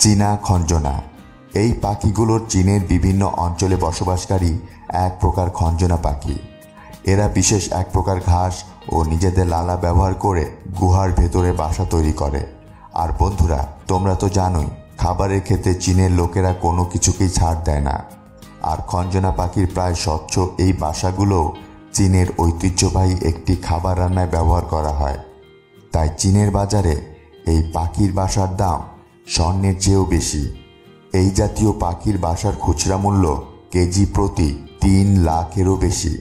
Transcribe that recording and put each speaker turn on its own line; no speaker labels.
চীনা খঞ্জনা। এই পাখিগুলোর চীনের বিভিন্ন অঞ্চলে বসবাসকারী এক প্রকার খঞ্জনা পাখি। এরা বিশেষ এক প্রকার ঘাস ও নিজেদের লালা ব্যবহার করে গুহার ভেতরে বাসা তৈরি করে। আর বন্ধুরা, তোমরা তো জানোই খাবারের ক্ষেত্রে চীনের লোকেরা কোনো কিছুকেই ছাড় দেয় না। আর খঞ্জনা পাখির প্রায় স্বচ্ছ এই বাসাগুলো চীনের ঐতিহ্যবাহী একটি খাবার রান্নায় ব্যবহার করা হয়। তাই চীনের বাজারে এই পাখির বাসার দাম স্বর্ণের চেয়েও বেশি। এই জাতীয় পাখির বাসার খুচরা মূল্য কেজি প্রতি 3 লাখেরও বেশি।